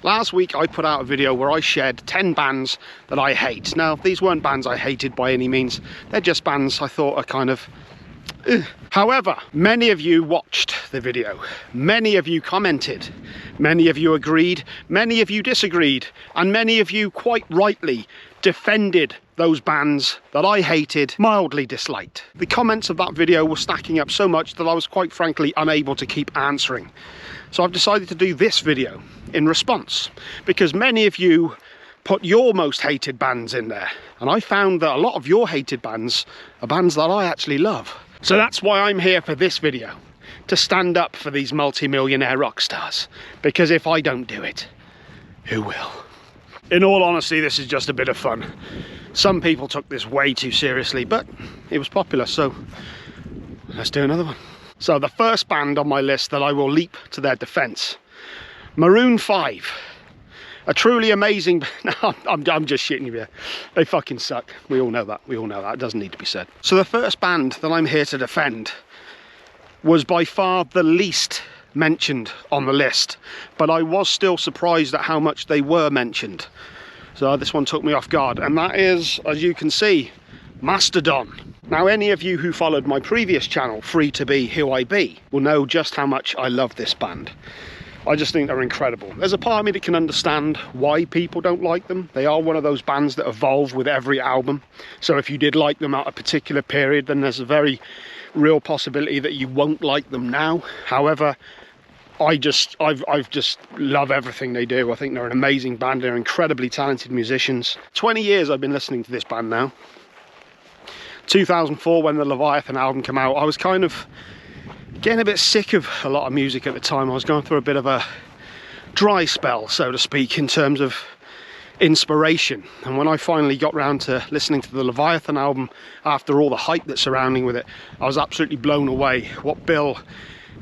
Last week I put out a video where I shared 10 bands that I hate. Now, these weren't bands I hated by any means. They're just bands I thought are kind of However, many of you watched the video, many of you commented, many of you agreed, many of you disagreed, and many of you quite rightly defended those bands that I hated, mildly disliked. The comments of that video were stacking up so much that I was quite frankly unable to keep answering. So I've decided to do this video in response, because many of you put your most hated bands in there, and I found that a lot of your hated bands are bands that I actually love. So that's why I'm here for this video, to stand up for these multi-millionaire rock stars, because if I don't do it, who will? In all honesty, this is just a bit of fun. Some people took this way too seriously, but it was popular, so let's do another one. So the first band on my list that I will leap to their defense, Maroon 5. A truly amazing, no, I'm just shitting you here. They fucking suck. We all know that. We all know that. It doesn't need to be said. So the first band that I'm here to defend was by far the least mentioned on the list, but I was still surprised at how much they were mentioned. So this one took me off guard, and that is, as you can see, Mastodon. Now, any of you who followed my previous channel, Free to Be Who I Be, will know just how much I love this band. I just think they're incredible. There's a part of me that can understand why people don't like them. They are one of those bands that evolve with every album. So if you did like them at a particular period, then there's a very real possibility that you won't like them now. However, I've just love everything they do. I think they're an amazing band. They're incredibly talented musicians. 20 years I've been listening to this band now. 2004, when the Leviathan album came out, I was kind of getting a bit sick of a lot of music at the time. I was going through a bit of a dry spell, so to speak, in terms of inspiration. And when I finally got round to listening to the Leviathan album, after all the hype that's surrounding with it, I was absolutely blown away. What Bill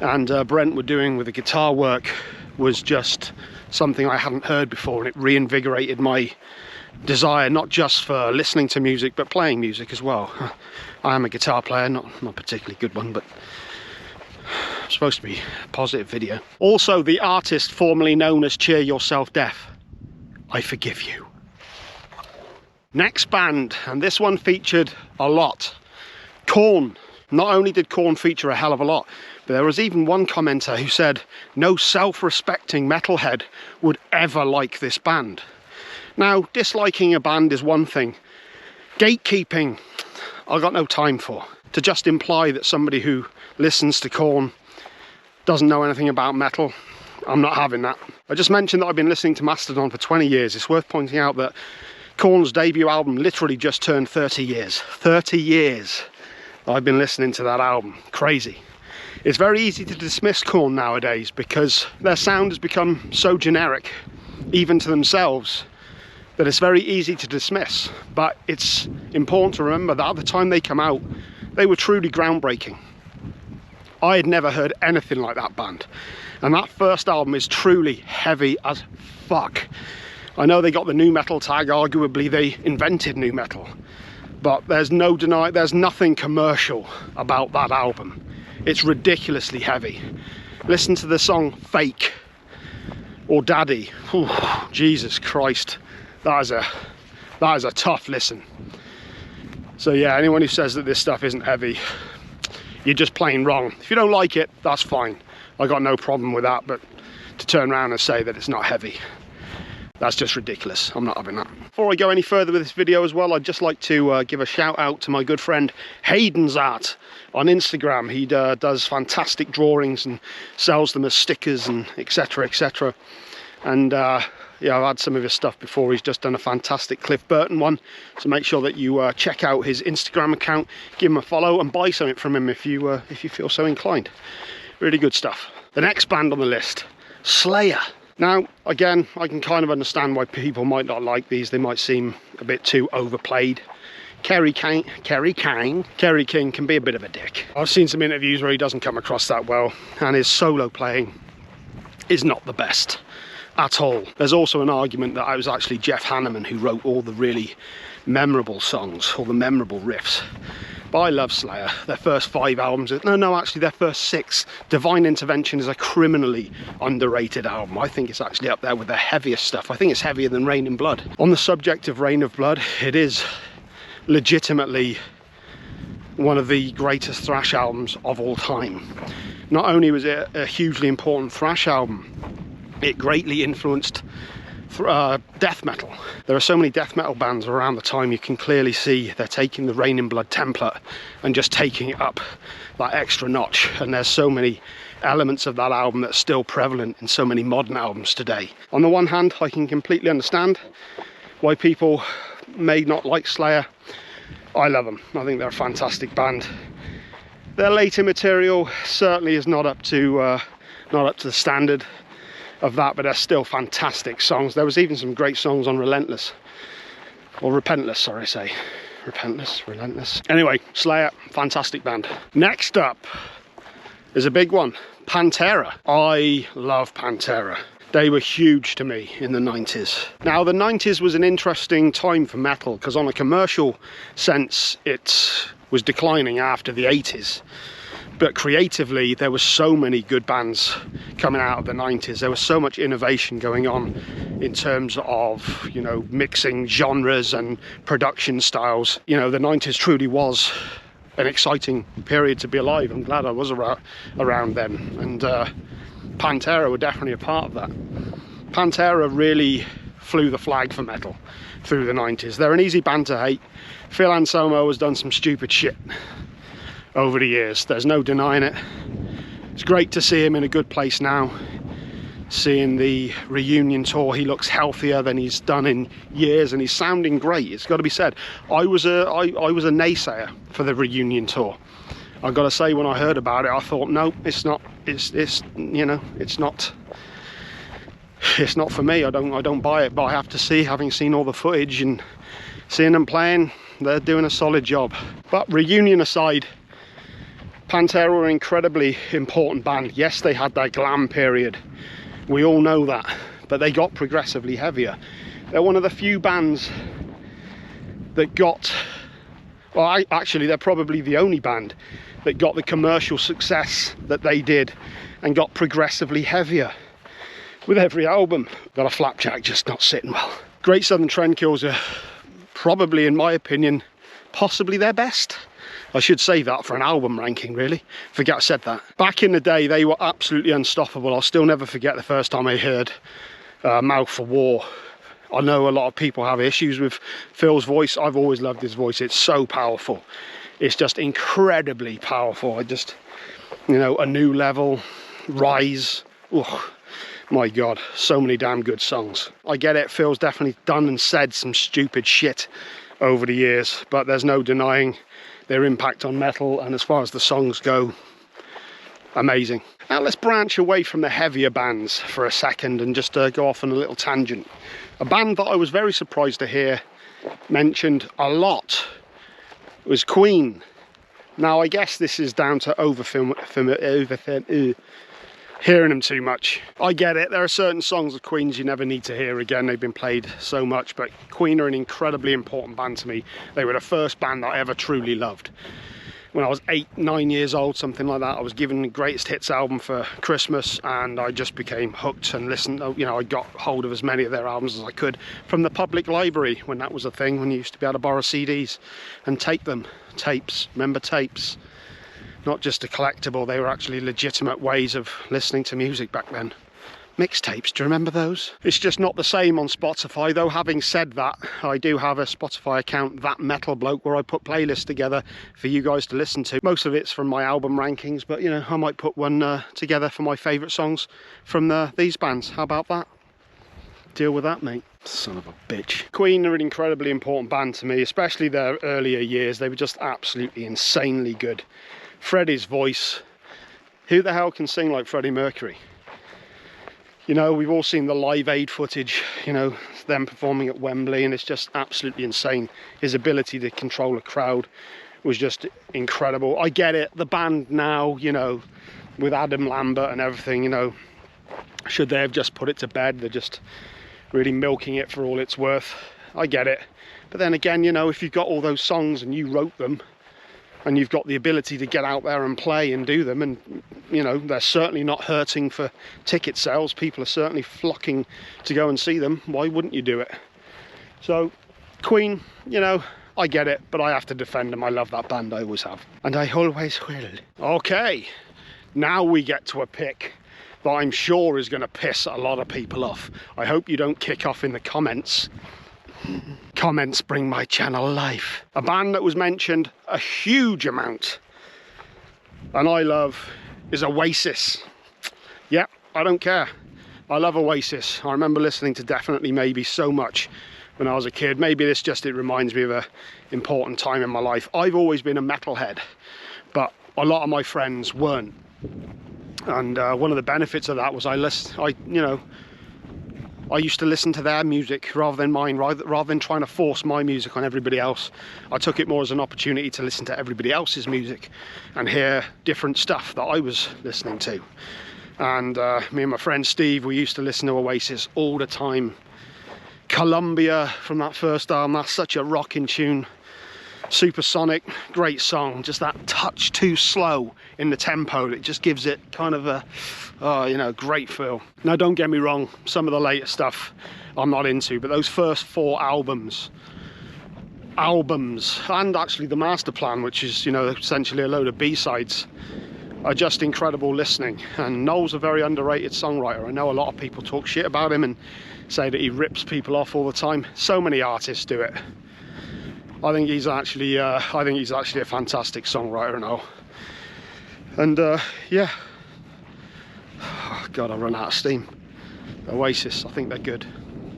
and Brent were doing with the guitar work was just something I hadn't heard before, and it reinvigorated my desire not just for listening to music but playing music as well. I am a guitar player, not a particularly good one, but it's supposed to be a positive video. Also, the artist formerly known as Cheer Yourself Deaf, I forgive you. Next band, and this one featured a lot, Korn. Not only did Korn feature a hell of a lot, but there was even one commenter who said no self-respecting metalhead would ever like this band. Now, disliking a band is one thing. Gatekeeping, I got no time for. To just imply that somebody who listens to Korn doesn't know anything about metal, I'm not having that. I just mentioned that I've been listening to Mastodon for 20 years. It's worth pointing out that Korn's debut album literally just turned 30 years. 30 years I've been listening to that album. Crazy. It's very easy to dismiss Korn nowadays because their sound has become so generic, even to themselves, that it's very easy to dismiss. But it's important to remember that at the time they come out, they were truly groundbreaking. I had never heard anything like that band, and that first album is truly heavy as fuck. I know they got the nu metal tag, arguably they invented nu metal, but there's no denying, there's nothing commercial about that album. It's ridiculously heavy. Listen to the song Fake or Daddy. Whew, Jesus Christ, that is a tough listen. So yeah, anyone who says that this stuff isn't heavy, you're just plain wrong. If you don't like it, that's fine. I got no problem with that, but to turn around and say that it's not heavy, that's just ridiculous. I'm not having that. Before I go any further with this video as well, I'd just like to give a shout out to my good friend Hayden's Art on Instagram. He does fantastic drawings and sells them as stickers and etc, etc. And yeah, I've had some of his stuff before. He's just done a fantastic Cliff Burton one, so make sure that you check out his Instagram account, give him a follow and buy something from him if you feel so inclined. Really good stuff. The next band on the list, Slayer. Now, again, I can kind of understand why people might not like these. They might seem a bit too overplayed. Kerry King can be a bit of a dick. I've seen some interviews where he doesn't come across that well, and his solo playing is not the best at all. There's also an argument that it was actually Jeff Hanneman who wrote all the really memorable songs, all the memorable riffs. But I love Slayer. Their first 5 albums, no, actually their first 6. Divine Intervention is a criminally underrated album. I think it's actually up there with their heaviest stuff. I think it's heavier than Rain in Blood. On the subject of Rain of Blood, it is legitimately one of the greatest thrash albums of all time. Not only was it a hugely important thrash album, it greatly influenced death metal. There are so many death metal bands around the time, you can clearly see they're taking the Rain in Blood template and just taking it up that extra notch, and there's so many elements of that album that's still prevalent in so many modern albums today. On the one hand, I can completely understand why people may not like Slayer. I love them. I think they're a fantastic band. Their later material certainly is not up to the standard of that, but they're still fantastic songs. There was even some great songs on Relentless, or Repentless, sorry, Relentless. Anyway, Slayer, fantastic band. Next up is a big one, Pantera. I love Pantera. They were huge to me in the 90s. Now, the 90s was an interesting time for metal, because on a commercial sense, it was declining after the 80s. But creatively, there were so many good bands coming out of the 90s. There was so much innovation going on in terms of, you know, mixing genres and production styles. You know, the 90s truly was an exciting period to be alive. I'm glad I was around then. And Pantera were definitely a part of that. Pantera really flew the flag for metal through the 90s. They're an easy band to hate. Phil Anselmo has done some stupid shit over the years, there's no denying it. It's great to see him in a good place now. Seeing the reunion tour, he looks healthier than he's done in years, and he's sounding great. It's got to be said. I was a naysayer for the reunion tour. I've got to say, when I heard about it, I thought, no, it's not. It's you know, it's not. It's not for me. I don't buy it. But I have to see, having seen all the footage and seeing them playing, they're doing a solid job. But reunion aside, Pantera were an incredibly important band. Yes, they had their glam period. We all know that. But they got progressively heavier. They're one of the few bands that got... Well, actually, they're probably the only band that got the commercial success that they did and got progressively heavier with every album. Got a Flapjack just not sitting well. Great Southern Trendkills are probably, in my opinion, possibly their best. I should say that for an album ranking, really. Forget I said that. Back in the day, they were absolutely unstoppable. I'll still never forget the first time I heard Mouth for War. I know a lot of people have issues with Phil's voice. I've always loved his voice. It's so powerful. It's just incredibly powerful. I just, you know, A New Level, Rise. Oh, my God, so many damn good songs. I get it, Phil's definitely done and said some stupid shit over the years, but there's no denying their impact on metal, and as far as the songs go, amazing. Now let's branch away from the heavier bands for a second and just go off on a little tangent. A band that I was very surprised to hear mentioned a lot was Queen. Now I guess this is down to hearing them too much. I get it, there are certain songs of Queen's you never need to hear again. They've been played so much, but Queen are an incredibly important band to me. They were the first band that I ever truly loved. When I was 8-9 years old, something like that, I was given the Greatest Hits album for Christmas, and I just became hooked and listened. You know, I got hold of as many of their albums as I could from the public library, when that was a thing, when you used to be able to borrow CDs and tape them. Tapes, remember tapes? Not just a collectible, they were actually legitimate ways of listening to music back then. Mixtapes, do you remember those? It's just not the same on Spotify, though. Having said that, I do have a Spotify account, That Metal Bloke, where I put playlists together for you guys to listen to. Most of it's from my album rankings, but you know, I might put one together for my favourite songs from these bands. How about that? Deal with that, mate. Son of a bitch. Queen are an incredibly important band to me, especially their earlier years. They were just absolutely insanely good. Freddie's voice, who the hell can sing like Freddie Mercury? You know, we've all seen the Live Aid footage, you know, them performing at Wembley, and it's just absolutely insane. His ability to control a crowd was just incredible. I get it, the band now, you know, with Adam Lambert and everything, you know, should they have just put it to bed? They're just really milking it for all it's worth. I get it. But then again, you know, if you've got all those songs and you wrote them, and you've got the ability to get out there and play and do them, and you know, they're certainly not hurting for ticket sales. People are certainly flocking to go and see them. Why wouldn't you do it? So Queen, you know, I get it, but I have to defend them. I love that band, I always have, and I always will. Okay, now we get to a pick that I'm sure is going to piss a lot of people off. I hope you don't kick off in the comments. Comments bring my channel life. A band that was mentioned a huge amount, and I love, is Oasis. Yeah, I don't care. I love Oasis. I remember listening to Definitely Maybe so much when I was a kid. Maybe this just, it reminds me of an important time in my life. I've always been a metalhead, but a lot of my friends weren't. And one of the benefits of that was I used to listen to their music rather than mine, rather than trying to force my music on everybody else. I took it more as an opportunity to listen to everybody else's music and hear different stuff that I was listening to. And me and my friend Steve, we used to listen to Oasis all the time. Columbia from that first album, that's such a rocking tune. Supersonic, great song, just that touch too slow in the tempo, it just gives it kind of a, you know, great feel. Now don't get me wrong, some of the later stuff I'm not into, but those first 4 albums, and actually the Master Plan, which is, you know, essentially a load of B-sides, are just incredible listening. And Noel's a very underrated songwriter. I know a lot of people talk shit about him and say that he rips people off all the time. So many artists do it. I think he's actually a fantastic songwriter now. And yeah, oh God, I run out of steam. Oasis, I think they're good.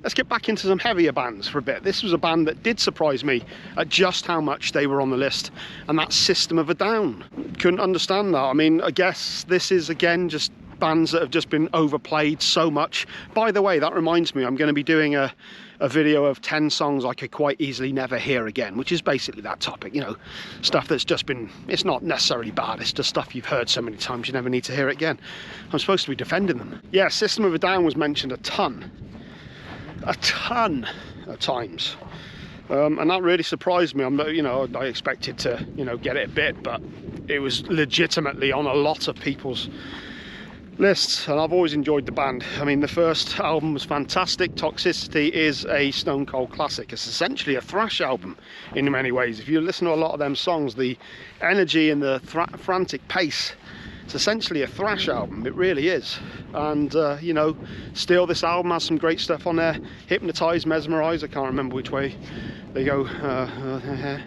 Let's get back into some heavier bands for a bit. This was a band that did surprise me at just how much they were on the list, and that's System of a Down. Couldn't understand that. I mean, I guess this is again just bands that have just been overplayed so much. By the way, that reminds me, I'm going to be doing a video of 10 songs I could quite easily never hear again, which is basically that topic, you know, stuff that's just been, it's not necessarily bad, it's just stuff you've heard so many times you never need to hear it again. I'm supposed to be defending them. Yeah, System of a Down was mentioned a ton of times, and that really surprised me. I expected to, you know, get it a bit, but it was legitimately on a lot of people's lists, and I've always enjoyed the band. I mean, the first album was fantastic. Toxicity is a stone cold classic. It's essentially a thrash album in many ways. If you listen to a lot of them songs, the energy and the frantic pace, it's essentially a thrash album. It really is. And you know, still this album has some great stuff on there. Hypnotize, Mesmerize, I can't remember which way they go.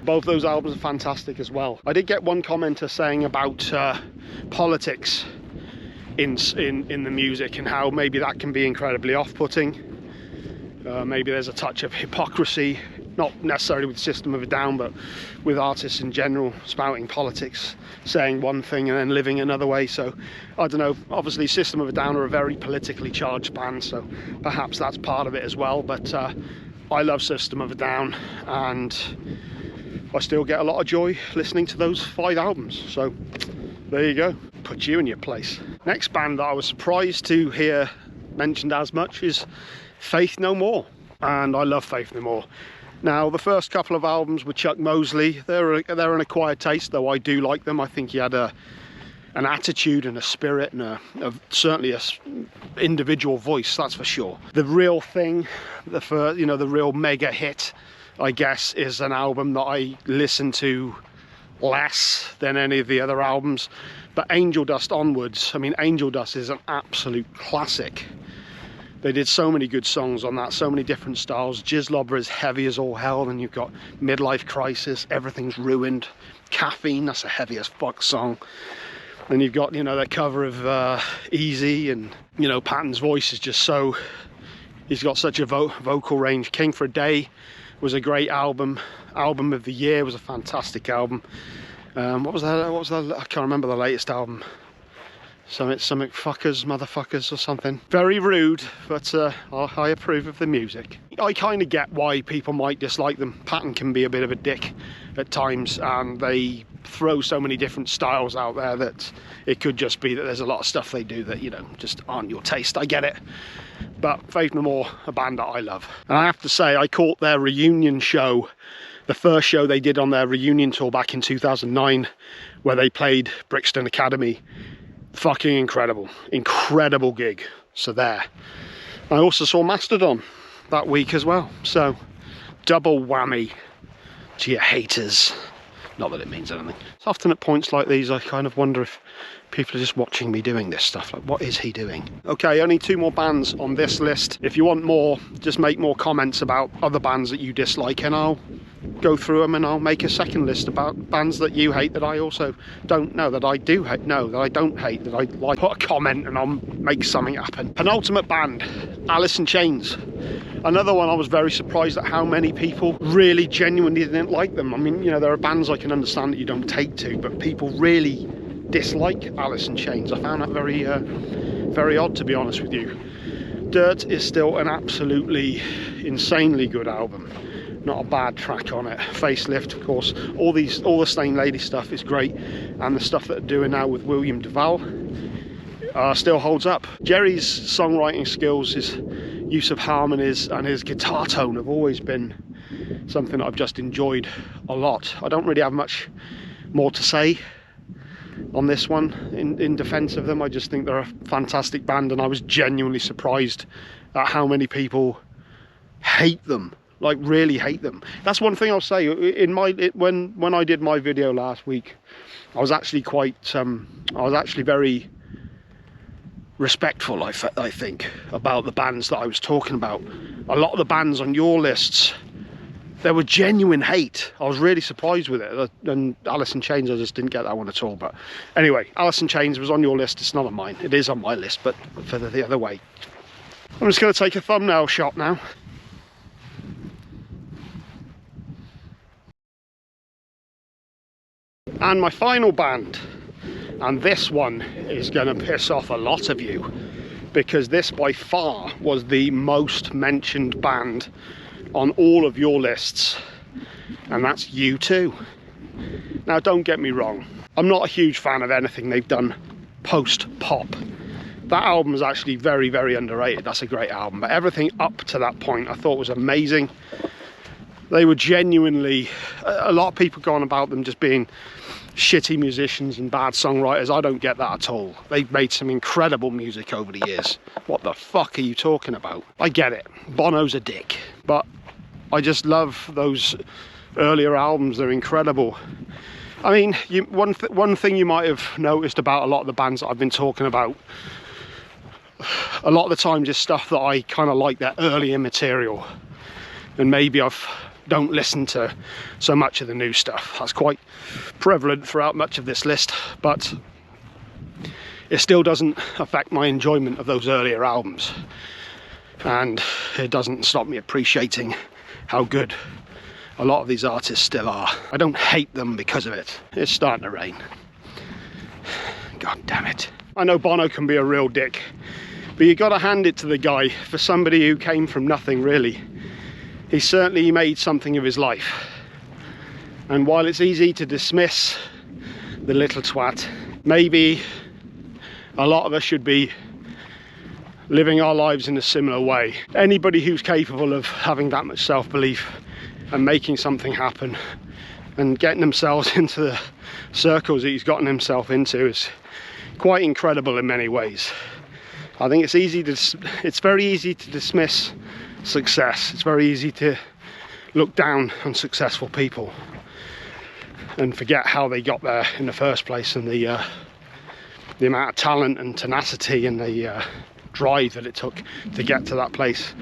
Both those albums are fantastic as well. I did get one commenter saying about politics in the music, and how maybe that can be incredibly off-putting. Maybe there's a touch of hypocrisy, not necessarily with System of a Down, but with artists in general, spouting politics, saying one thing and then living another way. So I don't know, obviously System of a Down are a very politically charged band, so perhaps that's part of it as well. But I love System of a Down, and I still get a lot of joy listening to those 5 albums. So there you go, put you in your place. Next band that I was surprised to hear mentioned as much is Faith No More, and I love Faith No More. Now, the first couple of albums with Chuck Mosley, they're an acquired taste, though I do like them. I think he had an attitude and a spirit and certainly a individual voice, that's for sure. The Real Thing, the real mega hit, I guess, is an album that I listen to less than any of the other albums. But Angel Dust onwards, I mean, Angel Dust is an absolute classic. They did so many good songs on that, so many different styles. Jizzlobber is heavy as all hell, then you've got Midlife Crisis, Everything's Ruined, Caffeine, that's a heavy as fuck song. Then you've got, you know, their cover of Easy, and, you know, Patton's voice is just so, he's got such a vocal range. King for a Day was a great album. Album of the Year was a fantastic album. What was that? I can't remember the latest album. Something fuckers, motherfuckers or something. Very rude, but I approve of the music. I kind of get why people might dislike them. Patton can be a bit of a dick at times, and they throw so many different styles out there that it could just be that there's a lot of stuff they do that, you know, just aren't your taste. I get it. But Faith No More, a band that I love. And I have to say, I caught their reunion show the first show they did on their reunion tour back in 2009, where they played Brixton Academy. Fucking incredible, incredible gig. So there. I also saw Mastodon that week as well, so double whammy to your haters. Not that it means anything. It's often at points like these I kind of wonder if people are just watching me doing this stuff, like what is he doing? Okay, only 2 more bands on this list. If you want more, just make more comments about other bands that you dislike and I'll go through them and I'll make a second list about bands that you hate that I also don't know, that I do hate, no, that I don't hate, that I like. Put a comment and I'll make something happen. Penultimate band, Alice in Chains. Another one I was very surprised at how many people really genuinely didn't like them. I mean, you know, there are bands I can understand that you don't take to, but people really dislike Alice in Chains. I found that very, very odd, to be honest with you. Dirt is still an absolutely insanely good album. Not a bad track on it. Facelift, of course. All the Stain Lady stuff is great, and the stuff that they're doing now with William Duval still holds up. Jerry's songwriting skills, his use of harmonies and his guitar tone have always been something that I've just enjoyed a lot. I don't really have much more to say on this one in defense of them. I just think they're a fantastic band, and I was genuinely surprised at how many people hate them, like really hate them. That's one thing I'll say. When I did my video last week, I was actually very respectful, I think, about the bands that I was talking about. A lot of the bands on your lists, there were genuine hate. I was really surprised with it. And Alice in Chains, I just didn't get that one at all. But anyway, Alice in Chains was on your list. It's not on mine. It is on my list, but for the other way. I'm just going to take a thumbnail shot now. And my final band, and this one is going to piss off a lot of you, because this by far was the most mentioned band on all of your lists, and that's U2. Now don't get me wrong, I'm not a huge fan of anything they've done post-pop. That album is actually very, very underrated. That's a great album, but everything up to that point I thought was amazing. They were genuinely, a lot of people go on about them just being shitty musicians and bad songwriters. I don't get that at all. They've made some incredible music over the years. What the fuck are you talking about? I get it, Bono's a dick, but I just love those earlier albums. They're incredible. I mean, one thing you might have noticed about a lot of the bands that I've been talking about, a lot of the time just stuff that I kind of like their earlier material, and maybe don't listen to so much of the new stuff. That's quite prevalent throughout much of this list, but it still doesn't affect my enjoyment of those earlier albums, and it doesn't stop me appreciating how good a lot of these artists still are. I don't hate them because of it. It's starting to rain. God damn it. I know Bono can be a real dick, but you gotta hand it to the guy. For somebody who came from nothing, really, he certainly made something of his life. And while it's easy to dismiss the little twat, maybe a lot of us should be living our lives in a similar way. Anybody who's capable of having that much self-belief and making something happen and getting themselves into the circles that he's gotten himself into is quite incredible in many ways. I think it's very easy to dismiss success. It's very easy to look down on successful people and forget how they got there in the first place, and the amount of talent and tenacity and the drive that it took to get to that place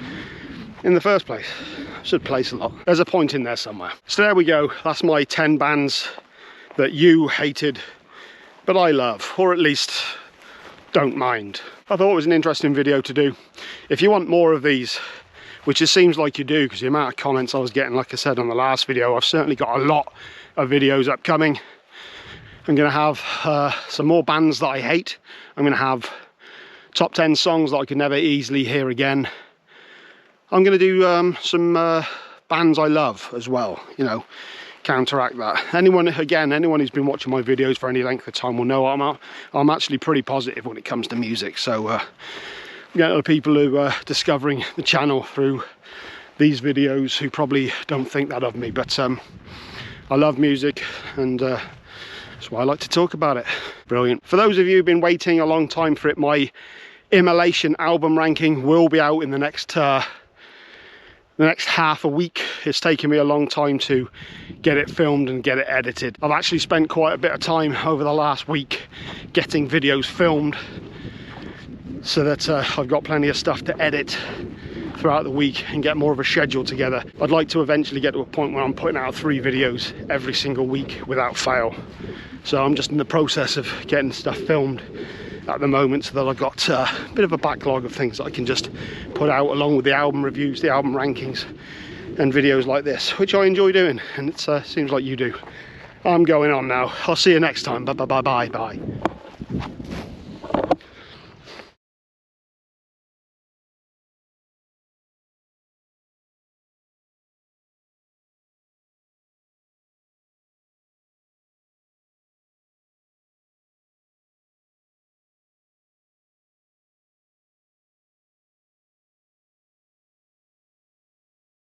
in the first place. I should place a lot. There's a point in there somewhere. So there we go. That's my 10 bands that you hated but I love, or at least don't mind. I thought it was an interesting video to do. If you want more of these, which it seems like you do because the amount of comments I was getting, like I said on the last video, I've certainly got a lot of videos upcoming. I'm going to have some more bands that I hate. I'm going to have top 10 songs that I could never easily hear again. I'm going to do some bands I love as well, you know, counteract that. Anyone who's been watching my videos for any length of time will know I'm actually pretty positive when it comes to music. So getting other people who are discovering the channel through these videos who probably don't think that of me, but I love music, and that's why I like to talk about it. Brilliant. For those of you who've been waiting a long time for it, my Immolation album ranking will be out in the next half a week. It's taken me a long time to get it filmed and get it edited. I've actually spent quite a bit of time over the last week getting videos filmed, so that I've got plenty of stuff to edit throughout the week and get more of a schedule together. I'd like to eventually get to a point where I'm putting out 3 videos every single week without fail. So I'm just in the process of getting stuff filmed at the moment, so that I've got a bit of a backlog of things that I can just put out, along with the album reviews, the album rankings, and videos like this, which I enjoy doing, and it seems like you do. I'm going on now. I'll see you next time. Bye.